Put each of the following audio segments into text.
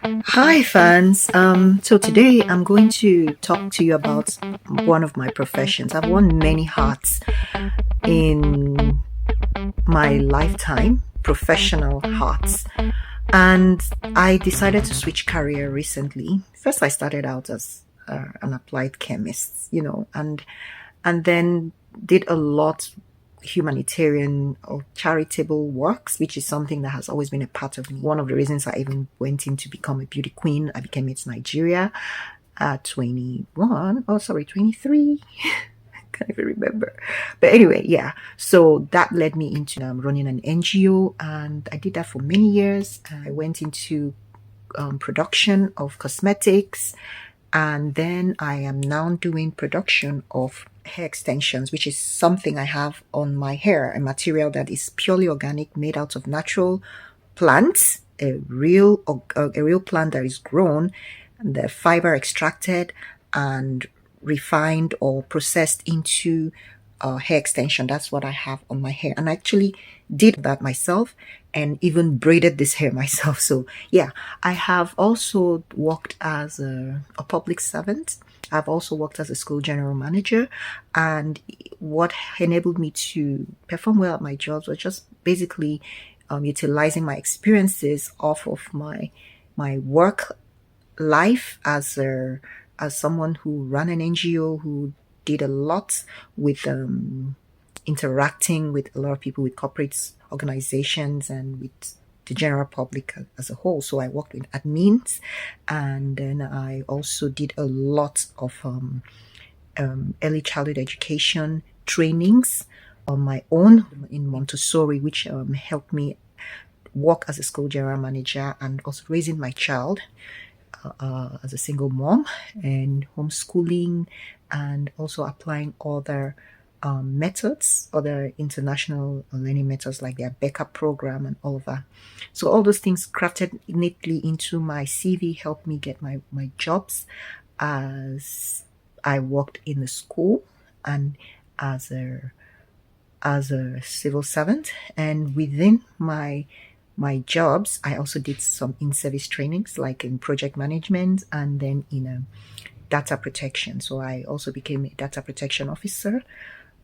Hi fans. So today I'm going to talk to you about one of my professions. I've worn many hats in my lifetime, professional hats, and I decided to switch career recently. First, I started out as an applied chemist, and then did a lot humanitarian or charitable works, which is something that has always been a part of me. One of the reasons I even went in to become a beauty queen, I became Miss Nigeria at 21. Oh, sorry, 23. Can't even remember. But anyway, yeah. So that led me into running an NGO, and I did that for many years. I went into production of cosmetics, and then I am now doing production of hair extensions, which is something I have on my hair, a material that is purely organic, made out of natural plants, a real plant that is grown, and the fiber extracted and refined or processed into hair extension. That's what I have on my hair, and I actually did that myself and even braided this hair myself. So yeah, I have also worked as a public servant. I've also worked as a school general manager, and what enabled me to perform well at my jobs was just basically utilizing my experiences off of my work life as someone who ran an NGO, who did a lot with interacting with a lot of people, with corporate organizations and with the general public as a whole. So I worked with admins, and then I also did a lot of early childhood education trainings on my own in Montessori, which helped me work as a school general manager and also raising my child as a single mom, and homeschooling, and also applying other methods, other international learning methods like their backup program and all of that. So all those things crafted neatly into my CV helped me get my jobs as I worked in the school and as a civil servant. And within my jobs, I also did some in-service trainings like in project management and then in data protection. So I also became a data protection officer.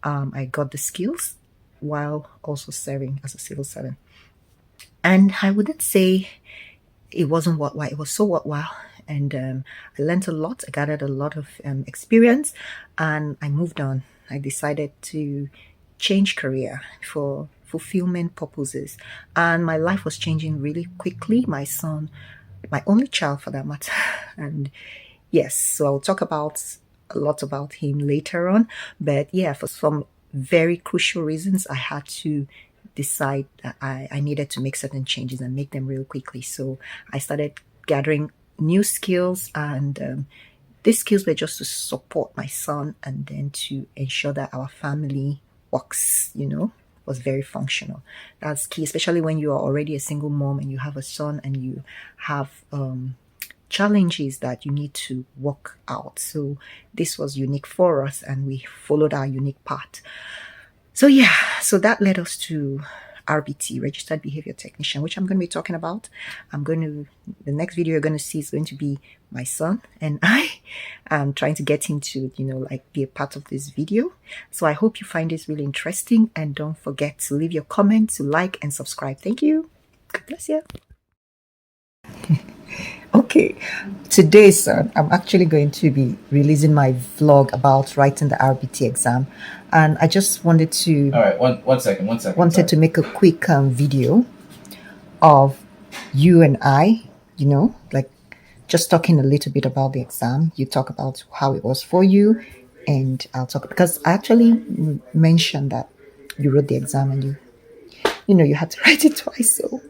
I got the skills while also serving as a civil servant. And I wouldn't say it wasn't worthwhile. It was so worthwhile. And I learned a lot. I gathered a lot of experience, and I moved on. I decided to change career for fulfillment purposes, and my life was changing really quickly. My son, my only child for that matter, and yes, so I'll talk about a lot about him later on. But yeah, for some very crucial reasons, I had to decide that I needed to make certain changes and make them real quickly. So I started gathering new skills, and these skills were just to support my son and then to ensure that our family works, was very functional. That's key, especially when you are already a single mom and you have a son and you have challenges that you need to work out. So this was unique for us, and we followed our unique path. So yeah, so that led us to RBT, Registered Behavior Technician, which I'm going to be talking about. The next video you're going to see is going to be my son, and I am trying to get him to, be a part of this video. So I hope you find this really interesting, and don't forget to leave your comments, to like and subscribe. Thank you. God bless you. Okay, today, sir, I'm actually going to be releasing my vlog about writing the RBT exam, and I just wanted to. All right, one second. Wanted to make a quick video of you and I, like just talking a little bit about the exam. You talk about how it was for you, and I'll talk because I actually mentioned that you wrote the exam and you had to write it twice. So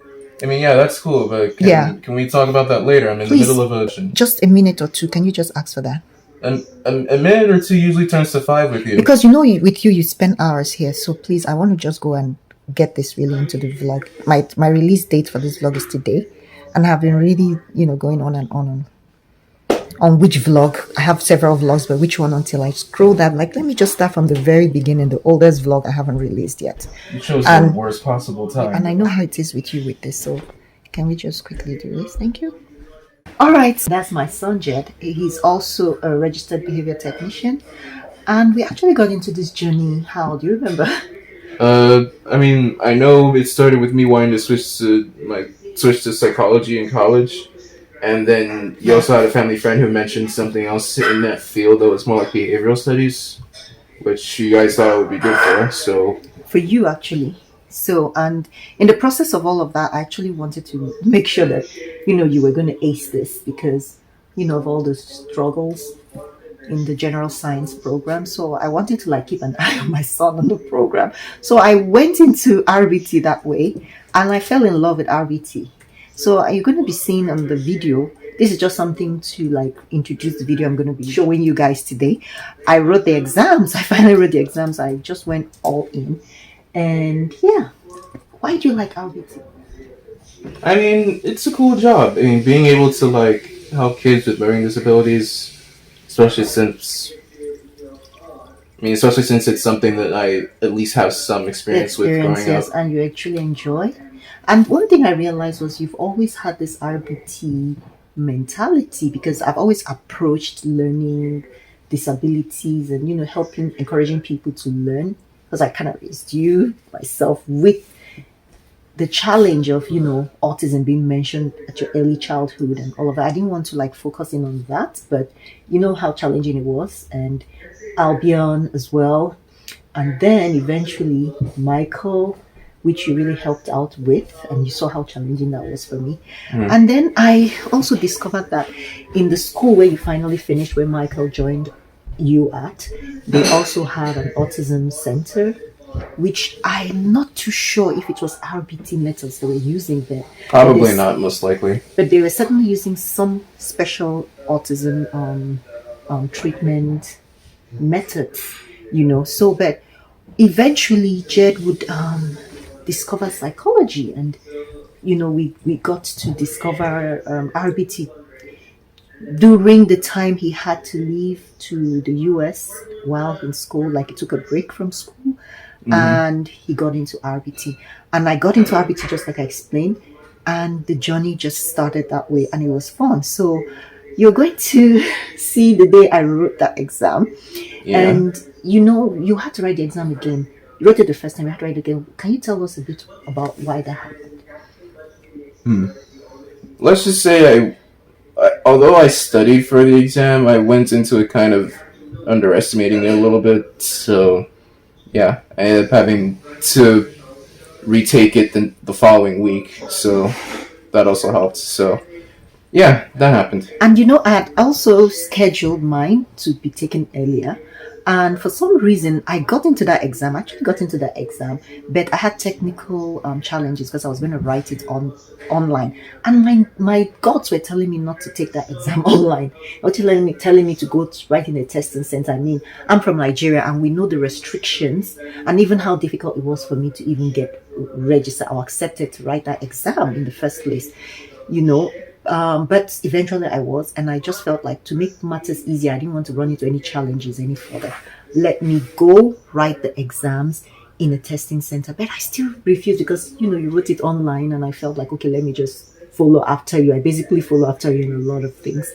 I mean, yeah, that's cool, but can we talk about that later? I'm in Please, the middle of a... Just a minute or two. Can you just ask for that? A minute or two usually turns to 5 with you. Because with you, you spend hours here. So please, I want to just go and get this really into the vlog. My release date for this vlog is today, and I've been really, going on and on which vlog. I have several vlogs, but which one until I scroll that. Like, let me just start from the very beginning. The oldest vlog I haven't released yet. You chose the worst possible time. And I know how it is with you with this. So can we just quickly do this? Thank you. All right, that's my son Jed. He's also a registered behavior technician, and we actually got into this journey. How do you remember? I mean, I know it started with me wanting to switch to psychology in college, and then you also had a family friend who mentioned something else in that field that was more like behavioral studies, which you guys thought would be good for. So, For you, actually. So, and in the process of all of that, I actually wanted to make sure that you were going to ace this because of all the struggles in the general science program. So I wanted to like keep an eye on my son on the program. So I went into RBT that way and I fell in love with RBT. So you're going to be seeing on the video. This is just something to like introduce the video I'm going to be showing you guys today. I wrote the exams. I finally wrote the exams. I just went all in. And yeah, why do you like RBT? I mean, it's a cool job. I mean, being able to like help kids with learning disabilities, especially since especially since it's something that I at least have some experience with growing up. Yes, and you actually enjoy. And one thing I realized was you've always had this RBT mentality because I've always approached learning disabilities and helping encouraging people to learn because I kind of raised you myself with the challenge of autism being mentioned at your early childhood and all of that. I didn't want to like focus in on that, but you know how challenging it was, and Albion as well, and then eventually Michael, which you really helped out with, and you saw how challenging that was for me. And then I also discovered that in the school where you finally finished, where Michael joined you at, they also have an autism center, which I'm not too sure if it was RBT methods they were using there. Probably not, most likely. But they were certainly using some special autism treatment methods, So, but eventually, Jed would discover psychology, and we got to discover RBT during the time he had to leave to the US while in school. Like he took a break from school, and he got into RBT, and I got into RBT just like I explained, and the journey just started that way, and it was fun. So you're going to see the day I wrote that exam. Yeah. And you had to write the exam again. You wrote it the first time, you had to write it again. Can you tell us a bit about why that happened? Let's just say although I studied for the exam, I went into it kind of underestimating it a little bit. So, yeah, I ended up having to retake it the following week. So that also helped. So, yeah, that happened. And I had also scheduled mine to be taken earlier. And for some reason, I got into that exam. I actually got into that exam, but I had technical challenges because I was going to write it online. And my gods were telling me not to take that exam online. They were telling me to go to write in a testing center. I mean, I'm from Nigeria, and we know the restrictions and even how difficult it was for me to even get registered or accepted to write that exam in the first place. But eventually I was, and I just felt like to make matters easier, I didn't want to run into any challenges any further. Let me go write the exams in a testing center. But I still refused because, you wrote it online, and I felt like, okay, let me just follow after you. I basically follow after you in a lot of things.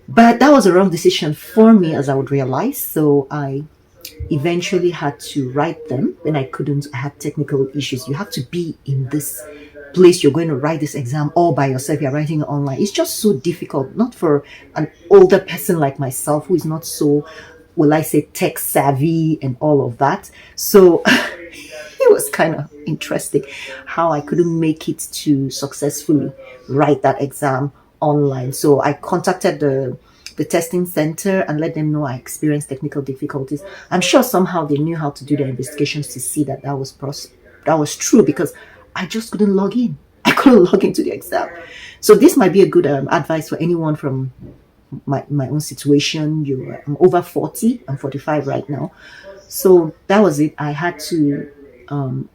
But that was a wrong decision for me, as I would realize. So I eventually had to write them. Then I couldn't. I had technical issues. You have to be in this place you're going to write this exam all by yourself. You're writing it online. It's just so difficult, not for an older person like myself who is not so, will I say, tech savvy and all of that. So it was kind of interesting how I couldn't make it to successfully write that exam online. So I contacted the testing center and let them know I experienced technical difficulties. I'm sure somehow they knew how to do their investigations to see that was true, because I just couldn't log in. I couldn't log into the exam. So this might be a good advice for anyone from my own situation. I'm over 40. I'm 45 right now. So that was it. I had to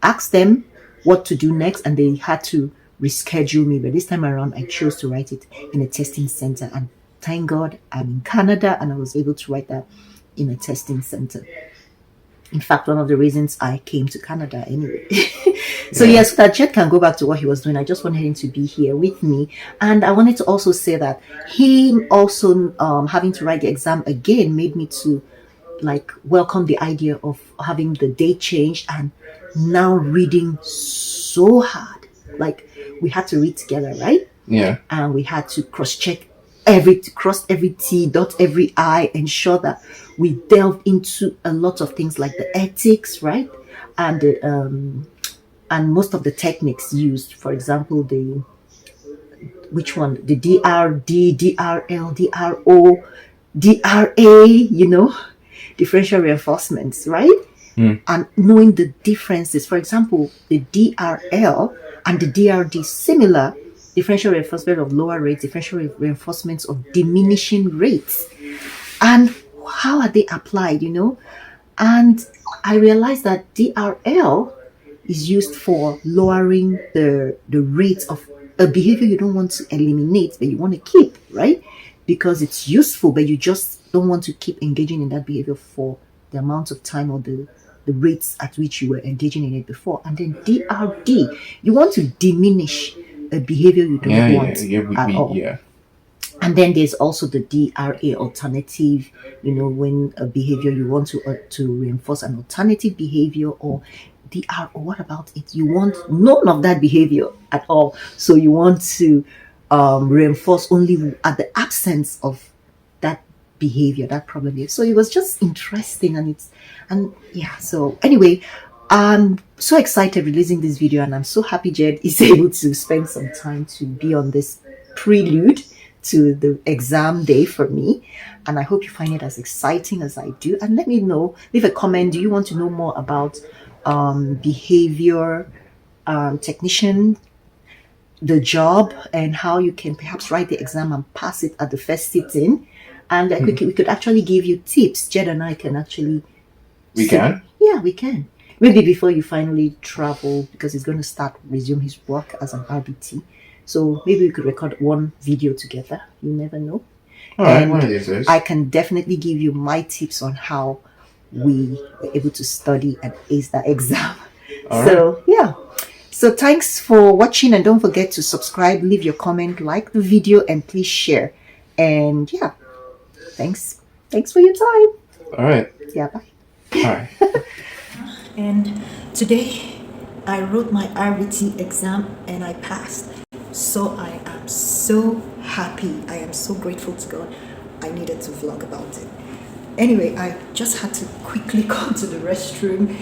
ask them what to do next, and they had to reschedule me. But this time around, I chose to write it in a testing center. And thank God I'm in Canada, and I was able to write that in a testing center. In fact, one of the reasons I came to Canada anyway. So Yeah. yes, that Jed can go back to what he was doing. I just wanted him to be here with me, and I wanted to also say that him also having to write the exam again made me to like welcome the idea of having the date changed and now reading so hard. Like we had to read together, right? Yeah. And we had to cross every T, dot every I, ensure that we delve into a lot of things like the ethics, right? And and most of the techniques used. For example, the which one? The DRD, DRL, DRO, DRA, differential reinforcements, right? Mm. And knowing the differences. For example, the DRL and the DRD, similar differential reinforcement of lower rates, differential reinforcements of diminishing rates. And how are they applied, And I realized that DRL is used for lowering the rate of a behavior you don't want to eliminate, but you want to keep, right? Because it's useful, but you just don't want to keep engaging in that behavior for the amount of time or the rates at which you were engaging in it before. And then DRD, you want to diminish a behavior you don't Yeah. want Yeah. at all. Yeah. And then there's also the DRA alternative, when a behavior you want to reinforce an alternative behavior, or DRO, what about it? You want none of that behavior at all. So you want to reinforce only at the absence of that behavior, that problem behavior. So it was just interesting, and yeah. So anyway, I'm so excited releasing this video, and I'm so happy Jed is able to spend some time to be on this prelude to the exam day for me. And I hope you find it as exciting as I do. And let me know, leave a comment. Do you want to know more about behavior technician, the job, and how you can perhaps write the exam and pass it at the first sitting? And we could actually give you tips. Jed and I can actually. We can? Yeah, we can. Maybe before you finally travel, because he's going to resume his work as an RBT. So maybe we could record one video together. You never know. All right, one of these days. I can definitely give you my tips on how we were able to study and ace that exam. All so right. yeah. So thanks for watching, and don't forget to subscribe, leave your comment, like the video, and please share. And yeah, thanks for your time. All right. Yeah, bye. All right. And today I wrote my RBT exam and I passed. So I am so happy. I am so grateful to God. I needed to vlog about it. Anyway, I just had to quickly come to the restroom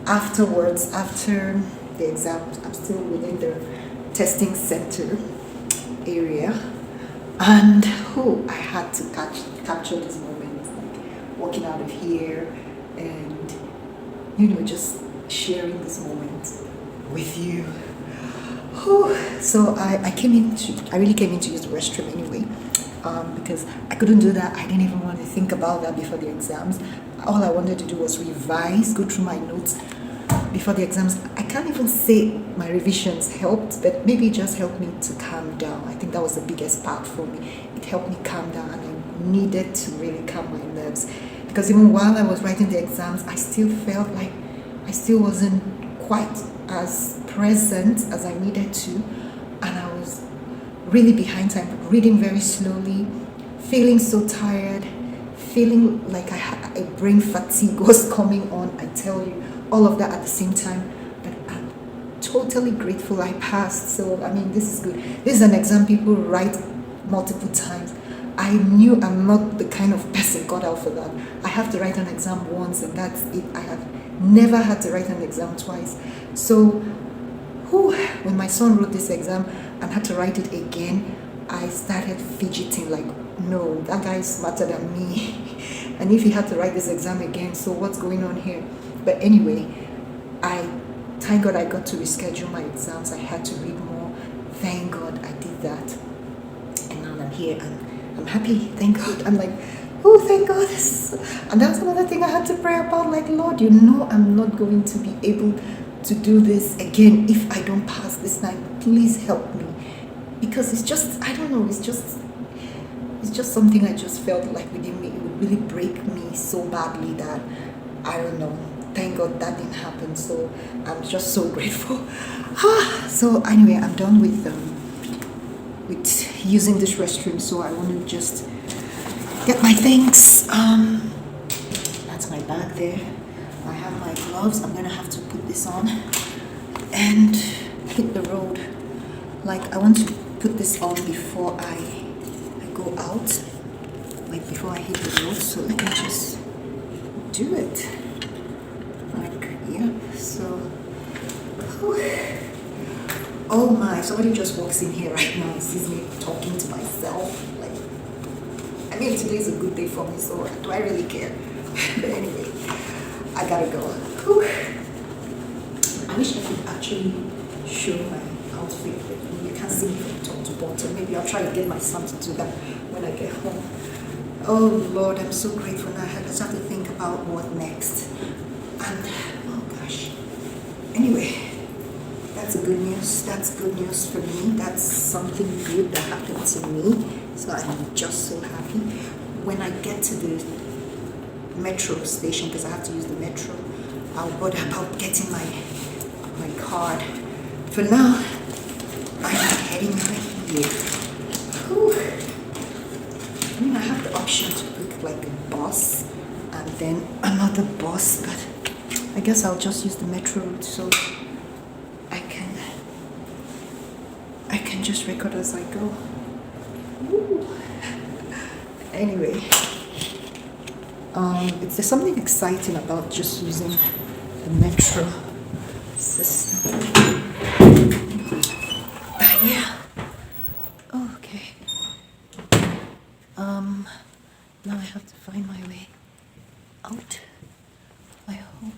afterwards, after the exam. I'm still within the testing center area. And I had to capture this moment, like walking out of here and just sharing this moment with you. So I really came in to use the restroom anyway, because I couldn't do that. I didn't even want to think about that before the exams. All I wanted to do was revise, go through my notes before the exams. I can't even say my revisions helped, but maybe it just helped me to calm down. I think that was the biggest part for me. It helped me calm down, and I needed to really calm my nerves, because even while I was writing the exams, I still felt like I still wasn't quite as present as I needed to, and I was really behind time, reading very slowly, feeling so tired, feeling like a brain fatigue was coming on. I tell you, all of that at the same time. But I'm totally grateful I passed. So I mean, this is good. This is an exam people write multiple times. I knew I'm not the kind of person cut out for that. I have to write an exam once, and that's it. I have never had to write an exam twice. So when my son wrote this exam and had to write it again, I started fidgeting like, no, that guy is smarter than me. And if he had to write this exam again, so what's going on here? But anyway, thank God I got to reschedule my exams. I had to read more. Thank God I did that. And now I'm here and I'm happy. Thank God. I'm like, oh, thank God. And that's another thing I had to pray about. Like, Lord, I'm not going to be able to do this again if I don't pass this night. Please help me. Because it's just, I don't know, it's just something I just felt like within me. It would really break me so badly that I don't know. Thank God that didn't happen. So I'm just so grateful. So anyway, I'm done with using this restroom. So I want to just get my things. That's my bag there. I have my gloves. I'm gonna have to put this on and hit the road. Like I want to put this on before I go out. Like before I hit the road. So let me just do it. Like yeah. So. Oh my! Somebody just walks in here right now and sees me talking to myself. Like, I mean, today is a good day for me, so do I really care? But anyway, I gotta go. Whew. I wish I could actually show my outfit, but you can't see me from top to bottom. Maybe I'll try to get my son to do that when I get home. Oh Lord, I'm so grateful now. I just have to think about what next. And oh gosh. Anyway. That's good news. That's good news for me. That's something good that happened to me. So I'm just so happy. When I get to the metro station, because I have to use the metro, I'll bother about getting my card. For now, I'm heading over here. Whew. I mean, I have the option to pick like a bus and then another bus, but I guess I'll just use the metro route. So I can just record as I go. Ooh. Anyway, there's something exciting about just using the metro system. Yeah. Okay. Now I have to find my way out. I hope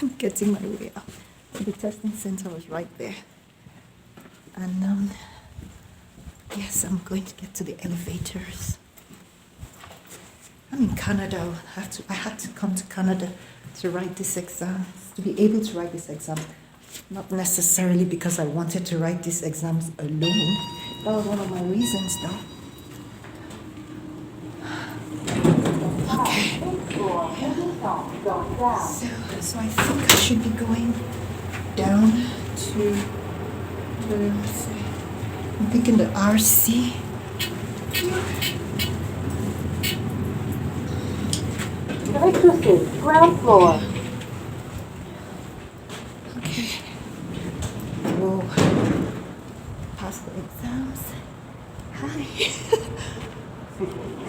I'm getting my way out. The testing center was right there. And yes, I'm going to get to the elevators. I'm in Canada. I had to come to Canada to write this exam, to be able to write this exam. Not necessarily because I wanted to write these exams alone. That was one of my reasons, though. Okay. So I think I should be going down to. I'm thinking the RC. Electricity, ground floor. Okay. Whoa. Pass the exams. Hi.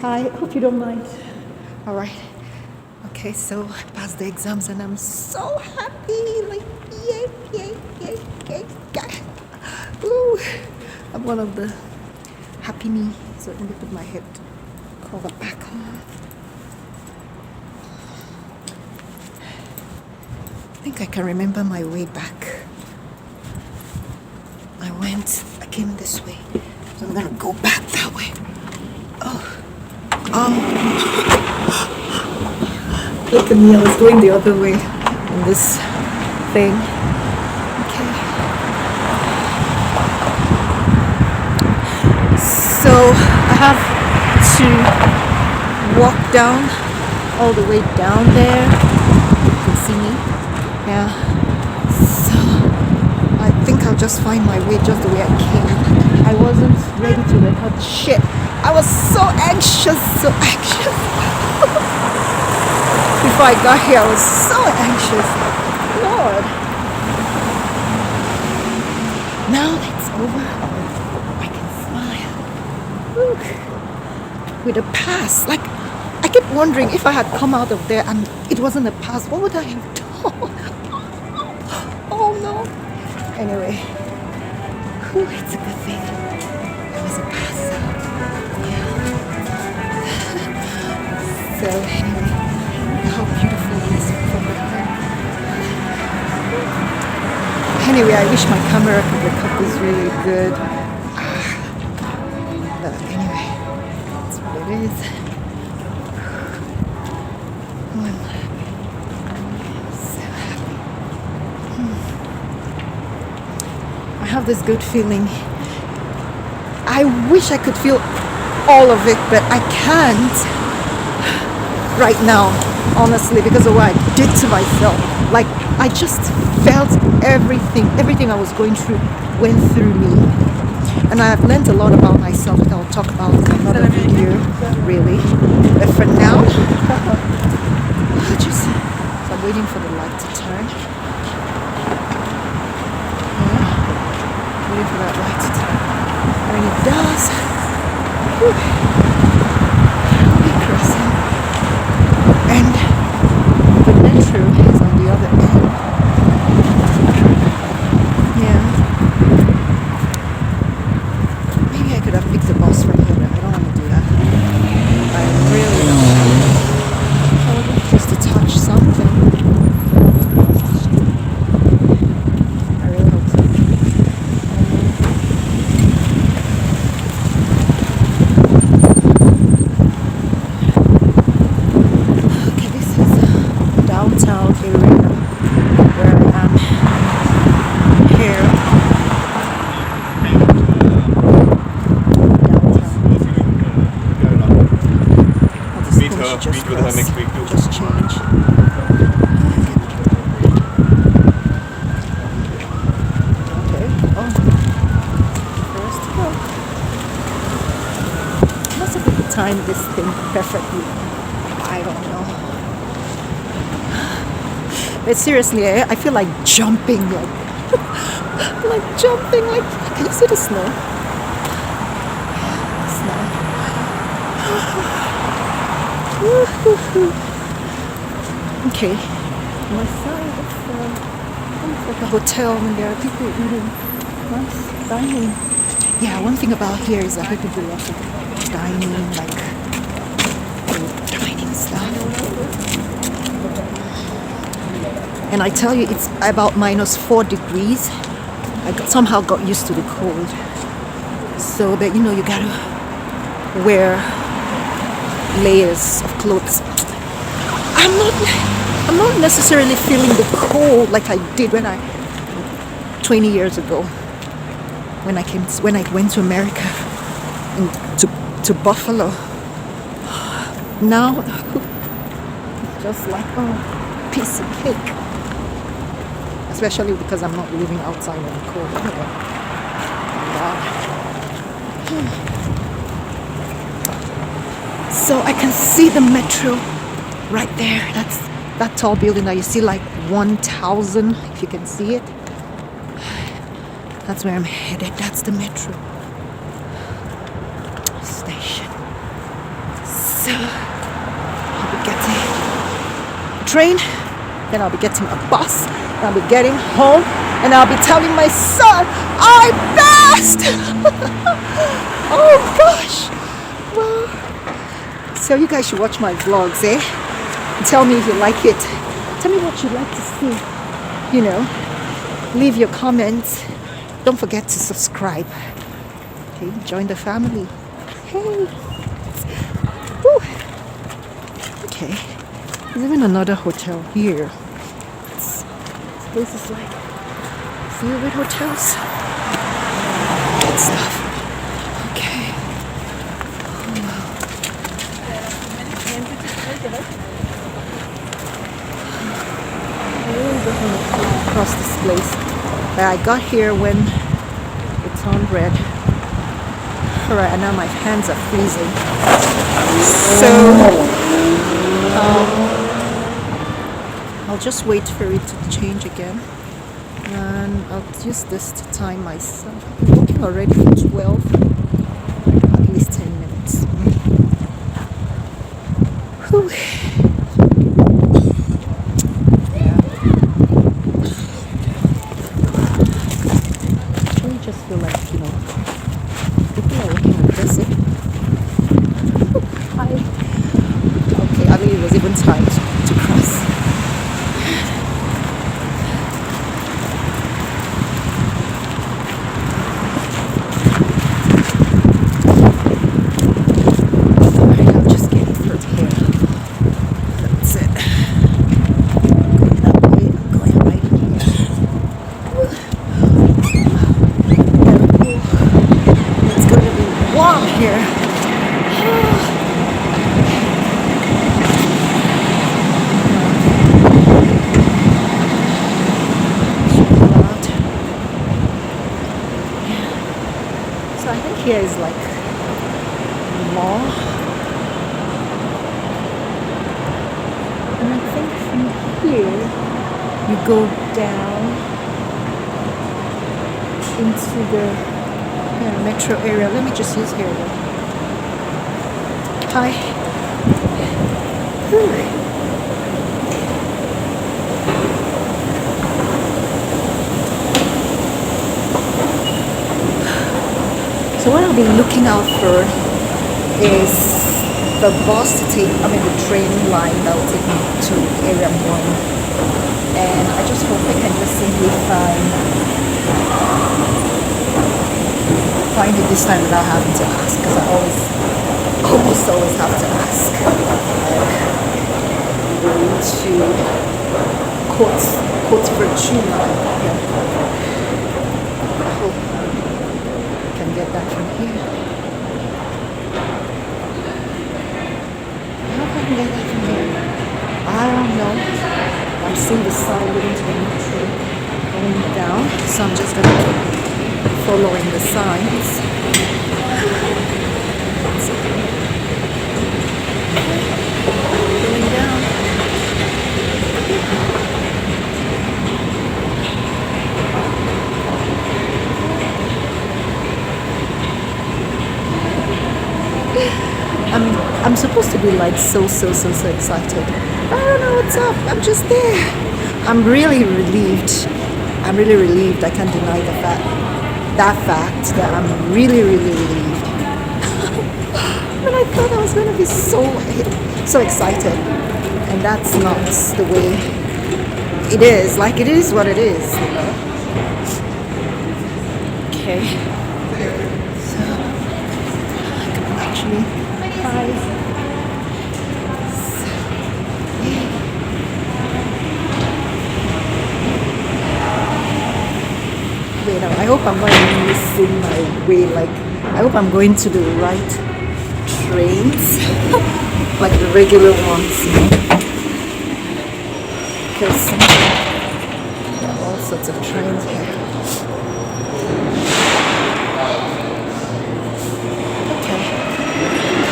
Hi, hope you don't mind. All right. Okay, so I passed the exams and I'm so happy. Like, yay, yay, yay, yay, yay. Ooh, I'm one of the happy me. So let me put my head cover back on. I think I can remember my way back. I came this way. So I'm gonna go back that way. Look at me, I was going the other way in this thing. So I have to walk down all the way down there. You can see me. Yeah. So I think I'll just find my way just the way I came. I wasn't ready to record shit. I was so anxious. Before I got here, I was so anxious. Lord. Now it's over. With a pass. Like, I kept wondering if I had come out of there and it wasn't a pass, what would I have done? Oh no. Anyway, it's a good thing it was a pass. Yeah. So anyway, how beautiful it is from behind. Anyway, I wish my camera could record this really good. But anyway, that's what it is. Oh, I'm so happy. I have this good feeling. I wish I could feel all of it, but I can't right now, honestly, because of what did to myself. Like, I just felt everything I was going through went through me. And I've learned a lot about myself that I'll talk about in another video, really. But for now, so I'm waiting for the light to turn. Yeah, waiting for that light to turn. And when it does, I'll be crossing. And the metro is on the other end. Yeah. Maybe I could have picked the bus from here, but I don't want to do that. I really don't. Just to touch something. I really hope so. Okay, this is downtown area where I am here. Meet with her next week too. Just change. Okay. Oh. First go. Must have been timed this thing perfectly. I don't know. But seriously, I feel like jumping, like jumping, like, can you see the snow? Snow. Okay, my side it's like a hotel and there are people eating nice dining. Yeah, one thing about here is that people do lots of dining, like dining stuff. And I tell you, it's about -4 degrees. I somehow got used to the cold. So, but you know, you gotta wear layers of clothes. I'm not necessarily feeling the cold like I did 20 years ago when I went to America and to Buffalo. Now it's just like piece of cake. Especially because I'm not living outside in the cold. So I can see the metro right there. That's that tall building that you see, like 1,000, if you can see it. That's where I'm headed. That's the metro station. So I'll be getting a train, then I'll be getting a bus, and I'll be getting home, and I'll be telling my son I passed. Oh gosh. Well, so you guys should watch my vlogs, eh? Tell me if you like it. Tell me what you'd like to see. You know, leave your comments. Don't forget to subscribe. Okay, join the family. Hey. Woo. Okay. There's even another hotel here. This place is like filled with hotels. Good stuff. Okay. Across this place. But I got here when it turned red. Alright, and now my hands are freezing. So I'll just wait for it to change again. And I'll use this to time myself. I've been walking already for 12, at least 10 minutes. Whew. Just feel like, you know, people are looking aggressive. Okay, I mean, it was even time to cross. Alright, I'm just getting through here. That's it. Going that way, I'm going right here. Warm here. more. And I think from here you go down into the metro area. Let me just use here. Hi. Whew. So what I'll be looking out for is the bus to take, the train line that will take me to area 1. And I just hope I can just simply find it this time without having to ask, because I almost always have to ask. Going to Court Virtue line. I hope I can get that from here. I hope I can get that from here. I don't know. I'm seeing the sign leading to the metro going down, so I'm just gonna keep following the signs. Going down. I'm supposed to be like so excited. I don't know what's up. I'm just there. I'm really relieved. I can't deny that I'm really relieved. But I thought I was going to be so excited, and that's not the way it is. Like, it is what it is. Okay. So I can actually. Wait, I hope I'm not missing my way. Like, I hope I'm going to the right trains, like the regular ones. Because there are all sorts of trains here.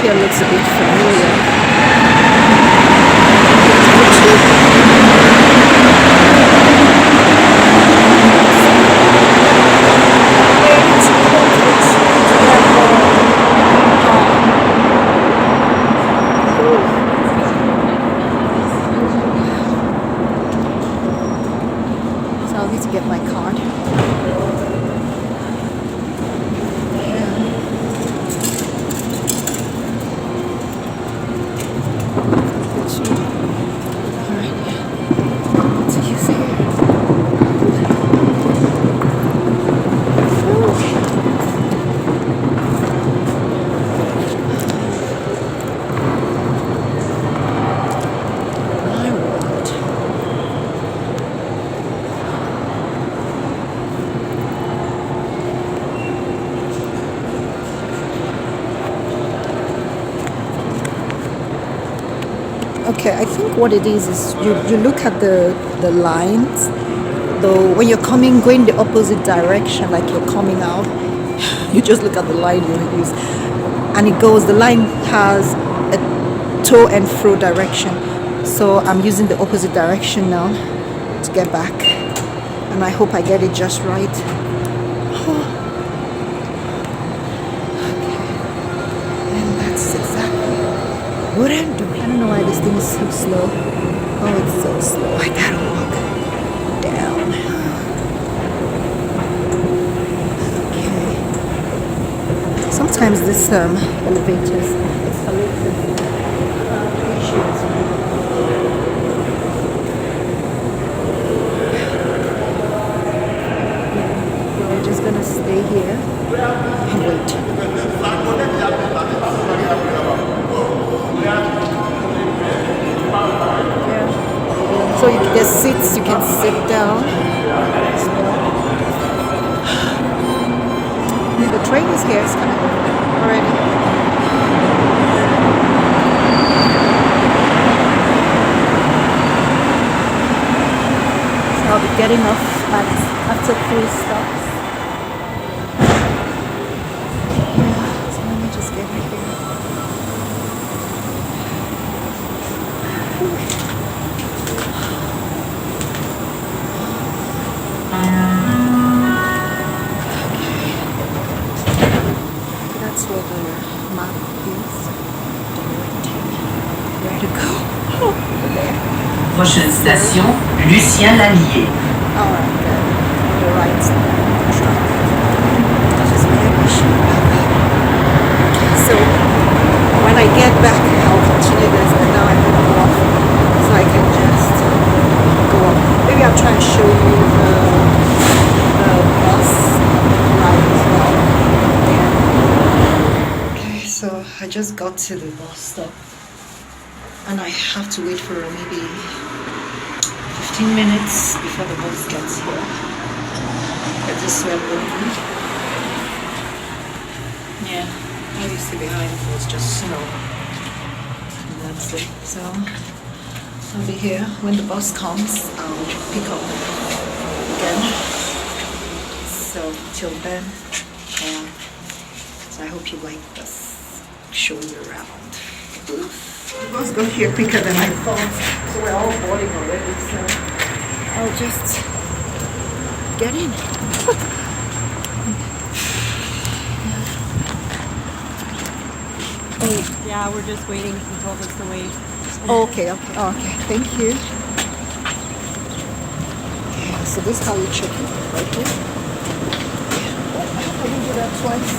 Here looks a bit familiar. So I'll need to get my card. Okay, I think what it is you look at the lines. Though when you're going the opposite direction, like you're coming out, you just look at the line you use, and the line has a to and fro direction. So I'm using the opposite direction now to get back, and I hope I get it just right. And that's exactly what I'm doing. I don't know why this thing is so slow. Oh, it's so slow. I gotta walk down. Okay. Sometimes this elevators issues. We're just gonna stay here and wait. So there's seats, you can sit down. The train is here, it's coming already. So I'll be getting off after 3 stops. Yeah, so let me just get right here. that's where the map is. Where to go? Over there. Prochaine station, Lucien Lallier. Alright, good. On the right side. Just maybe so when I get back, I'll continue this, but now I'm going to go off so I can just go up. Maybe I'll try and show you the bus ride as well. Yeah. Okay, so I just got to the bus stop and I have to wait for maybe 15 minutes before the bus gets here. But this way I'm going. Yeah, all you see behind was just snow. And that's it. So I'll be here. When the bus comes, I'll pick up again. So till then, so I hope you like this. Show you around. The bus got here quicker than I thought. So we're all boarding already. So I'll just get in. Oh. Yeah, we're just waiting. He told us to wait. Okay. Thank you. Yeah, so this is how you check it, right here. I didn't do that twice.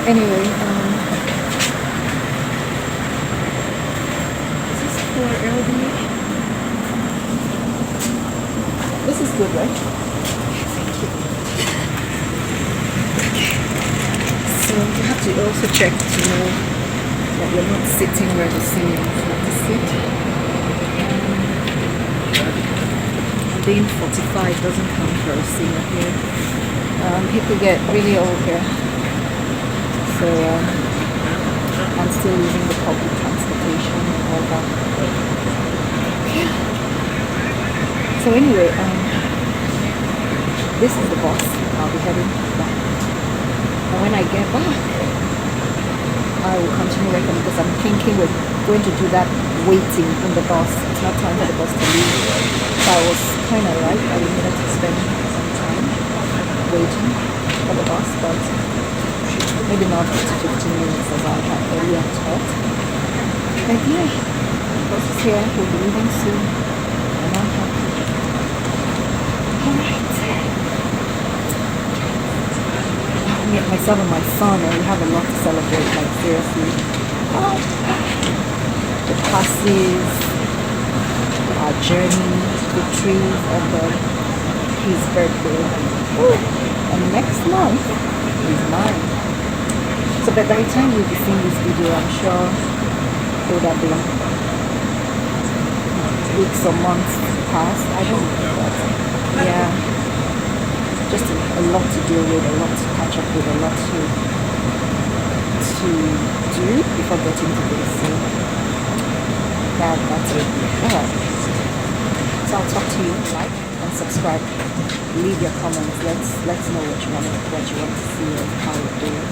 Anyway, is this for LD? This is good, right? Thank you. So you have to also check to know that you're not sitting where the seniors have to sit. Being 45 doesn't count for a senior here. People get really old here. So I'm still using the public transportation and all that. Yeah. So anyway, this is the bus. I'll be heading back. And when I get back, I will continue working because I'm thinking we're going to do that waiting in the bus. It's not time for the bus to leave. So I was kind of right. I needed to spend some time waiting for the bus, but maybe not up to 15 minutes as I had earlier thought. But yeah, the bus is here. We'll be leaving soon. And I'm happy. Alright. Myself and my son, and we have a lot to celebrate, like seriously. The passes, our journey, the trees, and then his birthday. And next month is mine. So by the time you'll be seeing this video, I'm sure it would have been weeks or months past. I don't know, but yeah. Just a lot to deal with, a lot to catch up with, a lot to do before getting to this. So that's it. Alright. So I'll talk to you. Like and subscribe. Leave your comments. Let's know what you want to see and how it goes.